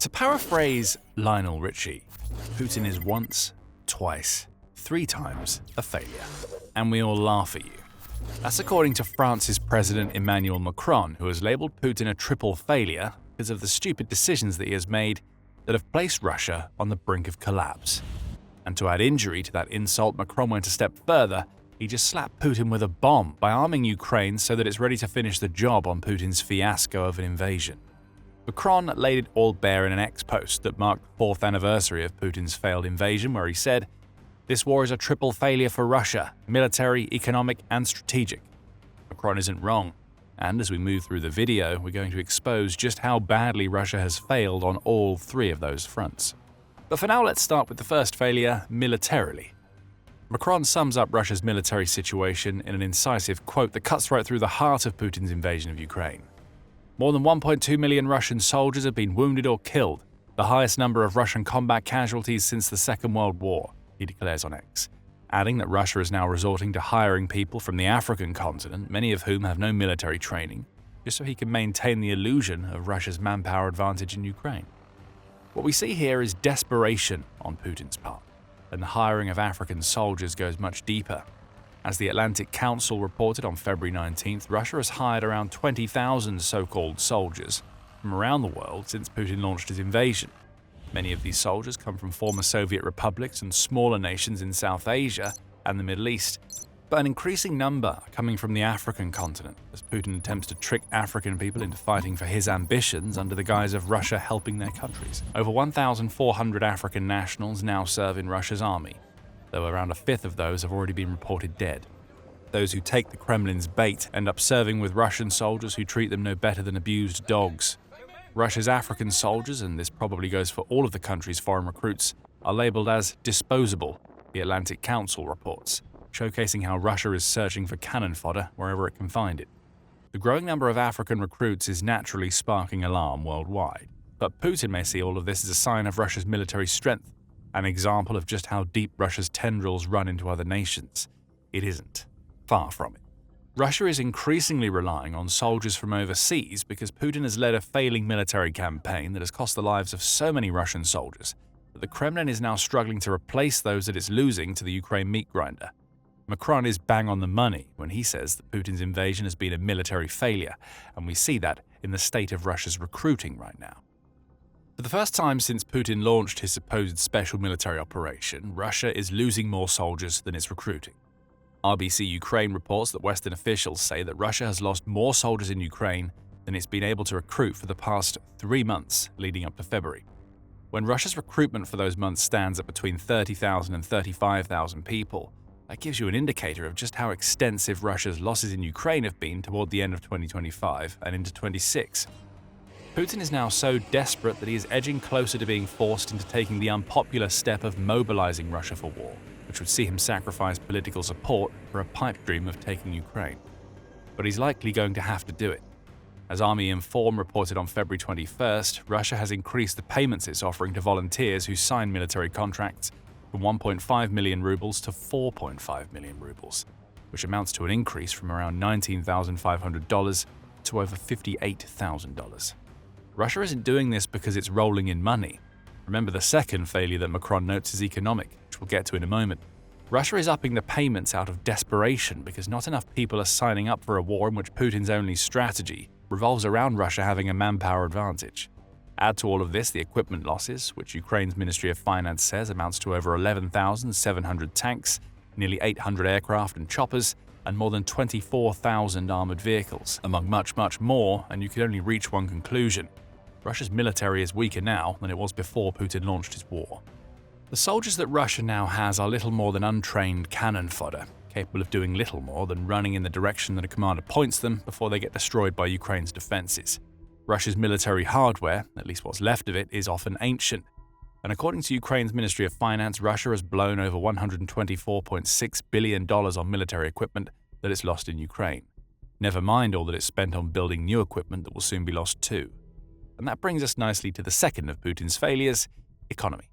To paraphrase Lionel Richie, Putin is once, twice, 3 times a failure. And we all laugh at you. That's according to France's President Emmanuel Macron, who has labelled Putin a triple failure because of the stupid decisions that he has made that have placed Russia on the brink of collapse. And to add injury to that insult, Macron went a step further. He just slapped Putin with a bomb by arming Ukraine so that it's ready to finish the job on Putin's fiasco of an invasion. Macron laid it all bare in an X post that marked the 4th anniversary of Putin's failed invasion, where he said, "This war is a triple failure for Russia, military, economic, and strategic." Macron isn't wrong, and as we move through the video, we're going to expose just how badly Russia has failed on all 3 of those fronts. But for now, let's start with the first failure, militarily. Macron sums up Russia's military situation in an incisive quote that cuts right through the heart of Putin's invasion of Ukraine. More than 1.2 million Russian soldiers have been wounded or killed, the highest number of Russian combat casualties since the Second World War, he declares on X, adding that Russia is now resorting to hiring people from the African continent, many of whom have no military training, just so he can maintain the illusion of Russia's manpower advantage in Ukraine. What we see here is desperation on Putin's part, and the hiring of African soldiers goes much deeper. As the Atlantic Council reported on February 19th, Russia has hired around 20,000 so-called soldiers from around the world since Putin launched his invasion. Many of these soldiers come from former Soviet republics and smaller nations in South Asia and the Middle East, but an increasing number are coming from the African continent as Putin attempts to trick African people into fighting for his ambitions under the guise of Russia helping their countries. Over 1,400 African nationals now serve in Russia's army, though around a fifth of those have already been reported dead. Those who take the Kremlin's bait end up serving with Russian soldiers who treat them no better than abused dogs. Russia's African soldiers, and this probably goes for all of the country's foreign recruits, are labelled as disposable, the Atlantic Council reports, showcasing how Russia is searching for cannon fodder wherever it can find it. The growing number of African recruits is naturally sparking alarm worldwide, but Putin may see all of this as a sign of Russia's military strength, an example of just how deep Russia's tendrils run into other nations. It isn't. Far from it. Russia is increasingly relying on soldiers from overseas because Putin has led a failing military campaign that has cost the lives of so many Russian soldiers that the Kremlin is now struggling to replace those that it's losing to the Ukraine meat grinder. Macron is bang on the money when he says that Putin's invasion has been a military failure, and we see that in the state of Russia's recruiting right now. For the first time since Putin launched his supposed special military operation, Russia is losing more soldiers than it's recruiting. RBC Ukraine reports that Western officials say that Russia has lost more soldiers in Ukraine than it's been able to recruit for the past 3 months leading up to February. When Russia's recruitment for those months stands at between 30,000 and 35,000 people, that gives you an indicator of just how extensive Russia's losses in Ukraine have been toward the end of 2025 and into 2026. Putin is now so desperate that he is edging closer to being forced into taking the unpopular step of mobilizing Russia for war, which would see him sacrifice political support for a pipe dream of taking Ukraine. But he's likely going to have to do it. As Army Inform reported on February 21st, Russia has increased the payments it's offering to volunteers who sign military contracts from 1.5 million rubles to 4.5 million rubles, which amounts to an increase from around $19,500 to over $58,000. Russia isn't doing this because it's rolling in money. Remember, the second failure that Macron notes is economic, which we'll get to in a moment. Russia is upping the payments out of desperation because not enough people are signing up for a war in which Putin's only strategy revolves around Russia having a manpower advantage. Add to all of this the equipment losses, which Ukraine's Ministry of Finance says amounts to over 11,700 tanks, nearly 800 aircraft and choppers, and more than 24,000 armored vehicles, among much, much more, and you can only reach one conclusion. Russia's military is weaker now than it was before Putin launched his war. The soldiers that Russia now has are little more than untrained cannon fodder, capable of doing little more than running in the direction that a commander points them before they get destroyed by Ukraine's defenses. Russia's military hardware, at least what's left of it, is often ancient. And according to Ukraine's Ministry of Finance, Russia has blown over $124.6 billion on military equipment that it's lost in Ukraine. Never mind all that it's spent on building new equipment that will soon be lost too. And that brings us nicely to the second of Putin's failures, economy.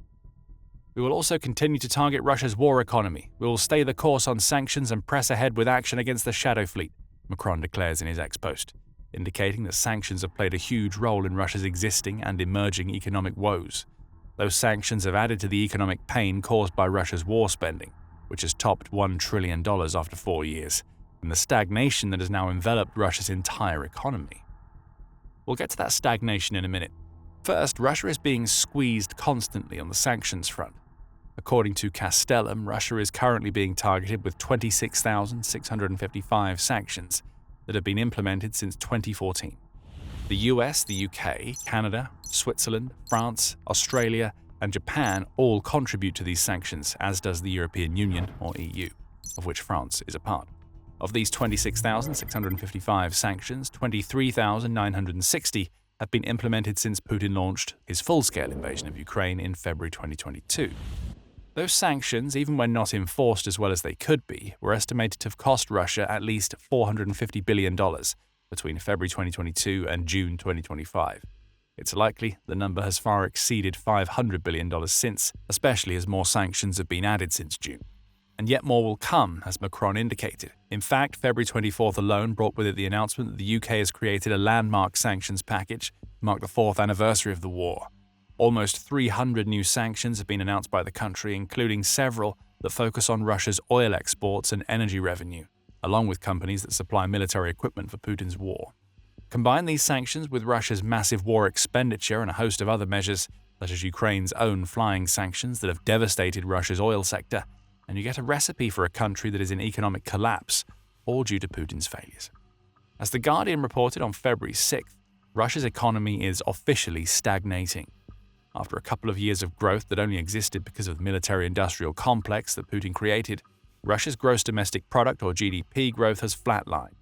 We will also continue to target Russia's war economy. We will stay the course on sanctions and press ahead with action against the shadow fleet, Macron declares in his X post. indicating that sanctions have played a huge role in Russia's existing and emerging economic woes. Those sanctions have added to the economic pain caused by Russia's war spending, which has topped $1 trillion after 4 years, and the stagnation that has now enveloped Russia's entire economy. We'll get to that stagnation in a minute. First, Russia is being squeezed constantly on the sanctions front. According to Castellum, Russia is currently being targeted with 26,655 sanctions that have been implemented since 2014. The US, the UK, Canada, Switzerland, France, Australia, and Japan all contribute to these sanctions, as does the European Union, or EU, of which France is a part. Of these 26,655 sanctions, 23,960 have been implemented since Putin launched his full-scale invasion of Ukraine in February 2022. Those sanctions, even when not enforced as well as they could be, were estimated to have cost Russia at least $450 billion between February 2022 and June 2025. It's likely the number has far exceeded $500 billion since, especially as more sanctions have been added since June. And yet more will come, as Macron indicated. In fact, February 24th alone brought with it the announcement that the UK has created a landmark sanctions package to mark the 4th anniversary of the war. Almost 300 new sanctions have been announced by the country, including several that focus on Russia's oil exports and energy revenue, along with companies that supply military equipment for Putin's war. Combine these sanctions with Russia's massive war expenditure and a host of other measures, such as Ukraine's own flying sanctions that have devastated Russia's oil sector, and you get a recipe for a country that is in economic collapse, all due to Putin's failures. As The Guardian reported on February 6th, Russia's economy is officially stagnating. After a couple of years of growth that only existed because of the military-industrial complex that Putin created, Russia's gross domestic product, or GDP, growth has flatlined.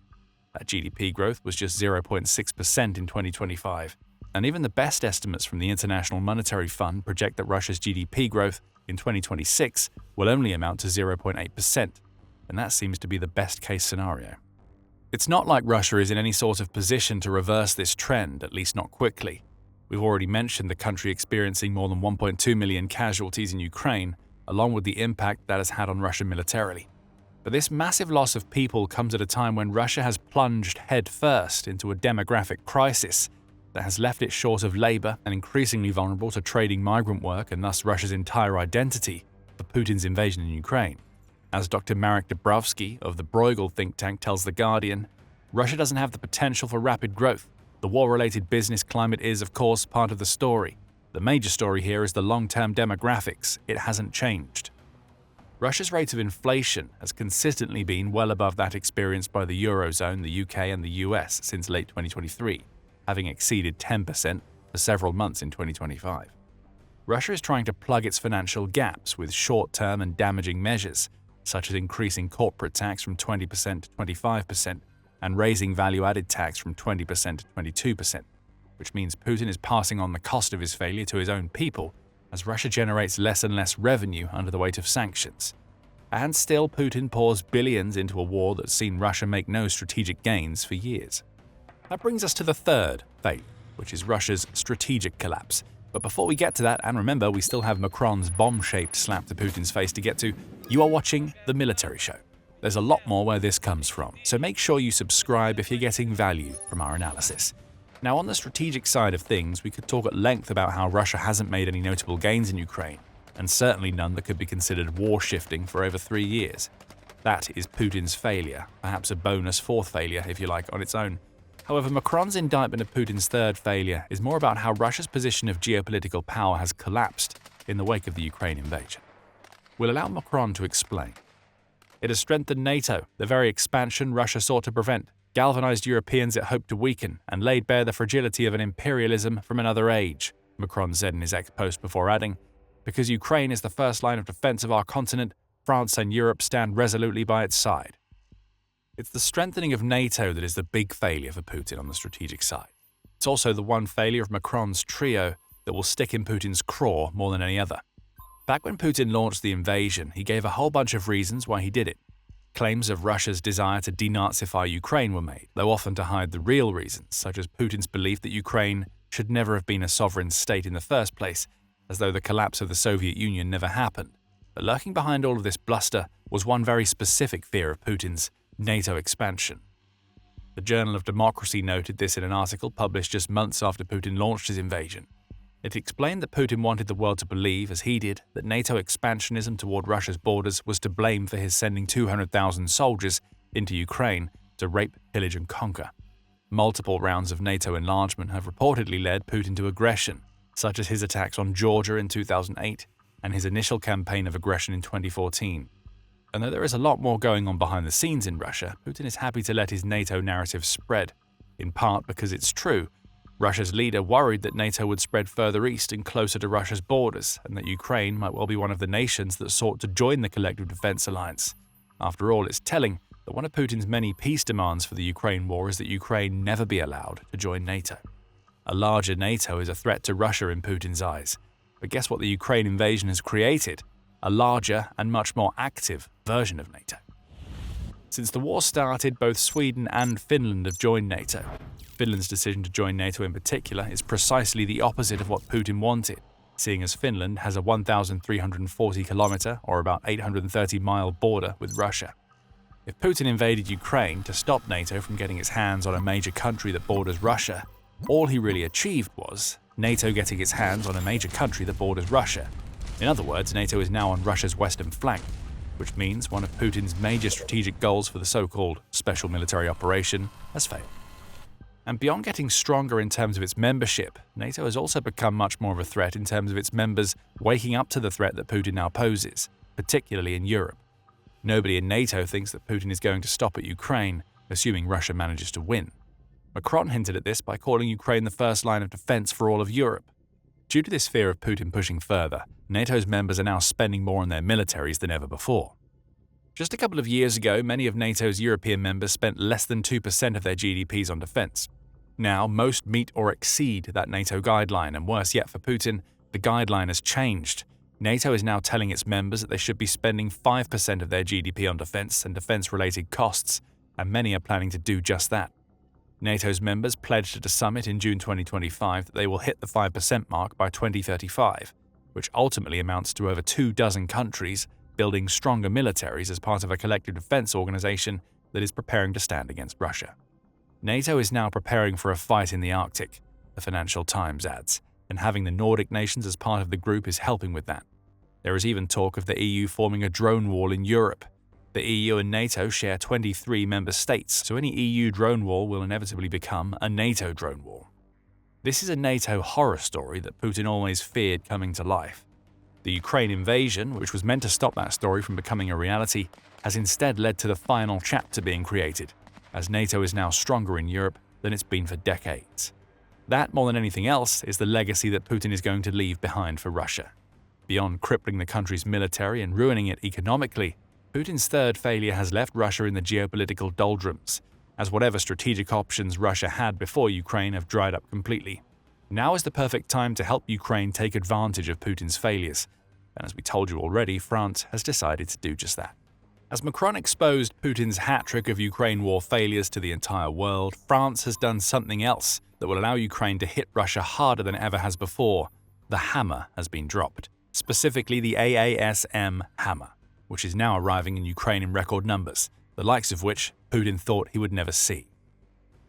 That GDP growth was just 0.6% in 2025, and even the best estimates from the International Monetary Fund project that Russia's GDP growth in 2026 will only amount to 0.8%, and that seems to be the best-case scenario. It's not like Russia is in any sort of position to reverse this trend, at least not quickly. We've already mentioned the country experiencing more than 1.2 million casualties in Ukraine, along with the impact that has had on Russia militarily. But this massive loss of people comes at a time when Russia has plunged headfirst into a demographic crisis that has left it short of labor and increasingly vulnerable to trading migrant work, and thus Russia's entire identity for Putin's invasion in Ukraine. As Dr. Marek Dubrovsky of the Bruegel think tank tells The Guardian, Russia doesn't have the potential for rapid growth. The war-related business climate is, of course, part of the story. The major story here is the long-term demographics. It hasn't changed. Russia's rate of inflation has consistently been well above that experienced by the Eurozone, the UK, and the US since late 2023, having exceeded 10% for several months in 2025. Russia is trying to plug its financial gaps with short-term and damaging measures, such as increasing corporate tax from 20% to 25%, and raising value-added tax from 20% to 22%, which means Putin is passing on the cost of his failure to his own people as Russia generates less and less revenue under the weight of sanctions. And still, Putin pours billions into a war that's seen Russia make no strategic gains for years. That brings us to the third failure, which is Russia's strategic collapse. But before we get to that, and remember, we still have Macron's bomb-shaped slap to Putin's face to get to, you are watching The Military Show. There's a lot more where this comes from, so make sure you subscribe if you're getting value from our analysis. Now, on the strategic side of things, we could talk at length about how Russia hasn't made any notable gains in Ukraine, and certainly none that could be considered war-shifting for over 3 years. That is Putin's failure, perhaps a bonus fourth failure, if you like, on its own. However, Macron's indictment of Putin's third failure is more about how Russia's position of geopolitical power has collapsed in the wake of the Ukraine invasion. We'll allow Macron to explain. It has strengthened NATO, the very expansion Russia sought to prevent, galvanized Europeans it hoped to weaken, and laid bare the fragility of an imperialism from another age, Macron said in his ex-post before adding, because Ukraine is the first line of defense of our continent, France and Europe stand resolutely by its side. It's the strengthening of NATO that is the big failure for Putin on the strategic side. It's also the one failure of Macron's trio that will stick in Putin's craw more than any other. Back when Putin launched the invasion, he gave a whole bunch of reasons why he did it. Claims of Russia's desire to denazify Ukraine were made, though often to hide the real reasons, such as Putin's belief that Ukraine should never have been a sovereign state in the first place, as though the collapse of the Soviet Union never happened. But lurking behind all of this bluster was one very specific fear of Putin's: NATO expansion. The Journal of Democracy noted this in an article published just months after Putin launched his invasion. It explained that Putin wanted the world to believe, as he did, that NATO expansionism toward Russia's borders was to blame for his sending 200,000 soldiers into Ukraine to rape, pillage and conquer. Multiple rounds of NATO enlargement have reportedly led Putin to aggression, such as his attacks on Georgia in 2008 and his initial campaign of aggression in 2014. And though there is a lot more going on behind the scenes in Russia, Putin is happy to let his NATO narrative spread, in part because it's true. Russia's leader worried that NATO would spread further east and closer to Russia's borders, and that Ukraine might well be one of the nations that sought to join the collective defense alliance. After all, it's telling that one of Putin's many peace demands for the Ukraine war is that Ukraine never be allowed to join NATO. A larger NATO is a threat to Russia in Putin's eyes. But guess what the Ukraine invasion has created? A larger and much more active version of NATO. Since the war started, both Sweden and Finland have joined NATO. Finland's decision to join NATO in particular is precisely the opposite of what Putin wanted, seeing as Finland has a 1,340-kilometer or about 830-mile border with Russia. If Putin invaded Ukraine to stop NATO from getting its hands on a major country that borders Russia, all he really achieved was NATO getting its hands on a major country that borders Russia. In other words, NATO is now on Russia's western flank, which means one of Putin's major strategic goals for the so-called special military operation has failed. And beyond getting stronger in terms of its membership, NATO has also become much more of a threat in terms of its members waking up to the threat that Putin now poses, particularly in Europe. Nobody in NATO thinks that Putin is going to stop at Ukraine, assuming Russia manages to win. Macron hinted at this by calling Ukraine the first line of defense for all of Europe. Due to this fear of Putin pushing further, NATO's members are now spending more on their militaries than ever before. Just a couple of years ago, many of NATO's European members spent less than 2% of their GDPs on defense. Now, most meet or exceed that NATO guideline, and worse yet for Putin, the guideline has changed. NATO is now telling its members that they should be spending 5% of their GDP on defense and defense-related costs, and many are planning to do just that. NATO's members pledged at a summit in June 2025 that they will hit the 5% mark by 2035, which ultimately amounts to over 24 countries building stronger militaries as part of a collective defense organization that is preparing to stand against Russia. NATO is now preparing for a fight in the Arctic, the Financial Times adds, and having the Nordic nations as part of the group is helping with that. There is even talk of the EU forming a drone wall in Europe. The EU and NATO share 23 member states, so any EU drone war will inevitably become a NATO drone war. This is a NATO horror story that Putin always feared coming to life. The Ukraine invasion, which was meant to stop that story from becoming a reality, has instead led to the final chapter being created, as NATO is now stronger in Europe than it's been for decades. That, more than anything else, is the legacy that Putin is going to leave behind for Russia. Beyond crippling the country's military and ruining it economically, Putin's third failure has left Russia in the geopolitical doldrums, as whatever strategic options Russia had before Ukraine have dried up completely. Now is the perfect time to help Ukraine take advantage of Putin's failures, and as we told you already, France has decided to do just that. As Macron exposed Putin's hat-trick of Ukraine war failures to the entire world, France has done something else that will allow Ukraine to hit Russia harder than it ever has before. The hammer has been dropped, specifically the AASM hammer, which is now arriving in Ukraine in record numbers, the likes of which Putin thought he would never see.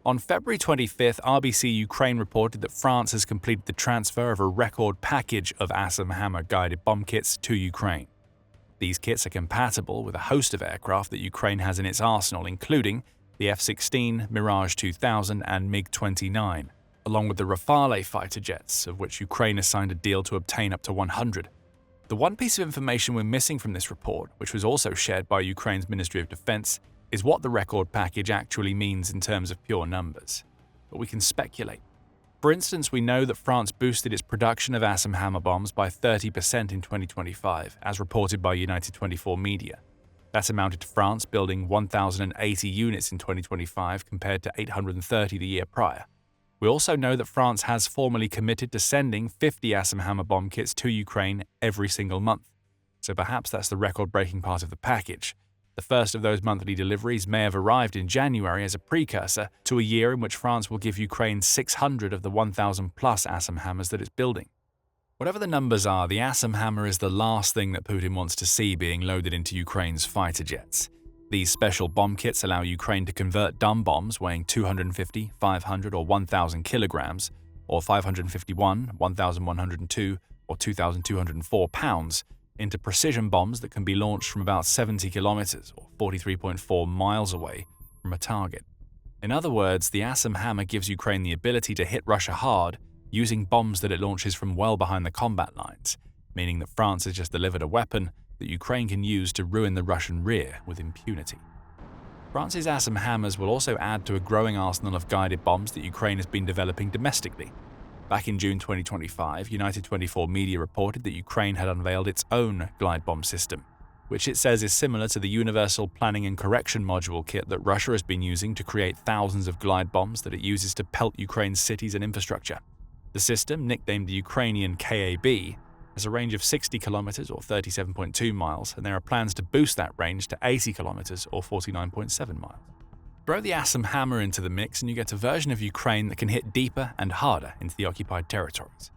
On February 25th, RBC Ukraine reported that France has completed the transfer of a record package of ASAM Hammer guided bomb kits to Ukraine. These kits are compatible with a host of aircraft that Ukraine has in its arsenal, including the F-16, Mirage 2000 and MiG-29, along with the Rafale fighter jets, of which Ukraine has signed a deal to obtain up to 100. The one piece of information we're missing from this report, which was also shared by Ukraine's Ministry of Defense, is what the record package actually means in terms of pure numbers. But we can speculate. For instance, we know that France boosted its production of ASAM Hammer bombs by 30% in 2025, as reported by United 24 Media. That amounted to France building 1,080 units in 2025 compared to 830 the year prior. We also know that France has formally committed to sending 50 ASAM Hammer bomb kits to Ukraine every single month. So perhaps that's the record-breaking part of the package. The first of those monthly deliveries may have arrived in January as a precursor to a year in which France will give Ukraine 600 of the 1,000-plus ASAM Hammers that it's building. Whatever the numbers are, the ASAM Hammer is the last thing that Putin wants to see being loaded into Ukraine's fighter jets. These special bomb kits allow Ukraine to convert dumb bombs weighing 250, 500, or 1,000 kilograms, or 551, 1,102, or 2,204 pounds, into precision bombs that can be launched from about 70 kilometers, or 43.4 miles away from a target. In other words, the Atom Hammer gives Ukraine the ability to hit Russia hard using bombs that it launches from well behind the combat lines, meaning that France has just delivered a weapon that Ukraine can use to ruin the Russian rear with impunity. France's Atom Hammers will also add to a growing arsenal of guided bombs that Ukraine has been developing domestically. Back in June 2025, United 24 media reported that Ukraine had unveiled its own glide bomb system, which it says is similar to the Universal Planning and Correction Module kit that Russia has been using to create thousands of glide bombs that it uses to pelt Ukraine's cities and infrastructure. The system, nicknamed the Ukrainian KAB, has a range of 60 kilometers or 37.2 miles, and there are plans to boost that range to 80 kilometers or 49.7 miles. Throw the Atom Hammer into the mix and you get a version of Ukraine that can hit deeper and harder into the occupied territories.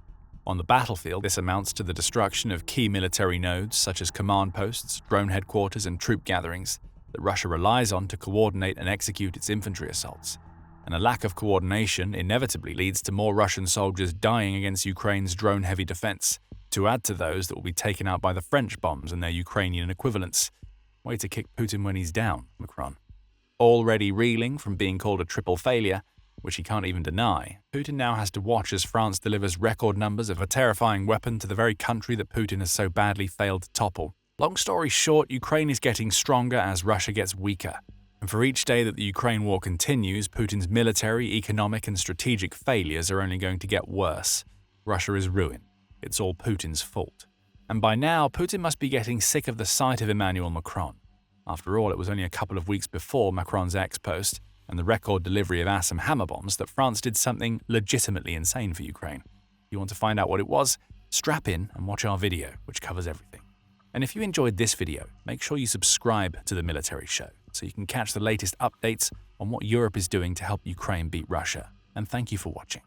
On the battlefield, this amounts to the destruction of key military nodes such as command posts, drone headquarters, and troop gatherings that Russia relies on to coordinate and execute its infantry assaults. And a lack of coordination inevitably leads to more Russian soldiers dying against Ukraine's drone-heavy defense, to add to those that will be taken out by the French bombs and their Ukrainian equivalents. Way to kick Putin when he's down, Macron. Already reeling from being called a triple failure, which he can't even deny, Putin now has to watch as France delivers record numbers of a terrifying weapon to the very country that Putin has so badly failed to topple. Long story short, Ukraine is getting stronger as Russia gets weaker. And for each day that the Ukraine war continues, Putin's military, economic, and strategic failures are only going to get worse. Russia is ruined. It's all Putin's fault. And by now, Putin must be getting sick of the sight of Emmanuel Macron. After all, it was only a couple of weeks before Macron's X-post and the record delivery of Atom Hammer bombs that France did something legitimately insane for Ukraine. If you want to find out what it was, strap in and watch our video, which covers everything. And if you enjoyed this video, make sure you subscribe to The Military Show so you can catch the latest updates on what Europe is doing to help Ukraine beat Russia. And thank you for watching.